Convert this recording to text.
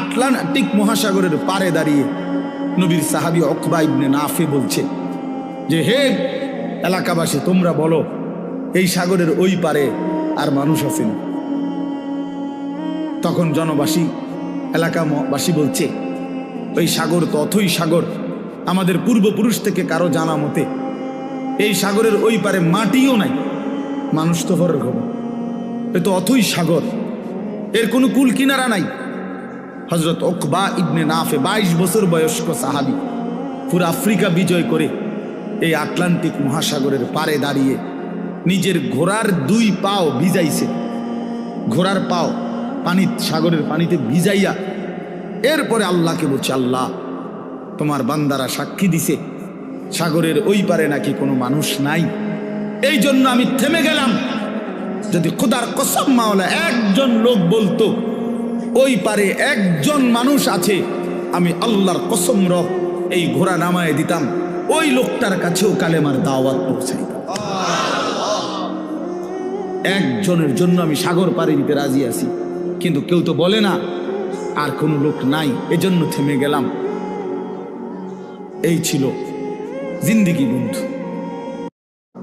Atlantic মহাসাগরের পারে দাঁড়িয়ে নবীর সাহাবী উকবা ইবনে নাফে বলছে যে, হে এলাকাবাসী, তোমরা বলো এই সাগরের ওই পারে আর মানুষ আছেন? তখন জনবাসী, এলাকাবাসী বলছে, ওই সাগর তো অথই সাগর, আমাদের পূর্বপুরুষ থেকে কারো জানা মতে এই সাগরের ওই পারে মাটিও নাই, মানুষ তো হর হবে, এ তো অথই সাগর, এর কোনো কুল কিনারা নাই। হযরত উকবা ইবনে নাফে 22 বছর বয়স্ক সাহাবী, পুরো আফ্রিকা বিজয় করে এই আটলান্টিক মহাসাগরের পারে দাঁড়িয়ে নিজের ঘোড়ার 2 পাও ভিজাইছে, ঘোড়ার পাও পানি, সাগরের পানিতে ভিজাইয়া এরপরে আল্লাহকে বলছে, আল্লাহ তোমার বান্দারা সাক্ষী দিছে সাগরের ওই পারে নাকি কোনো মানুষ নাই, এই জন্য আমি থেমে গেলাম। যদি খোদার কসম মাওলা একজন লোক বলতো ওই পারে একজন মানুষ আছে, আমি আল্লাহর কসম রব এই ঘোড়া নামায় দিতাম, ওই লোকটার কাছেও কালেমার দাওয়াত পৌঁছাইতাম। একজনের জন্য আমি সাগর পাড়ি দিতে রাজি আছি, কিন্তু কেউ তো বলে না, আর কোনো লোক নাই, এজন্য থেমে গেলাম। এই ছিল জিন্দেগি বন্ধু।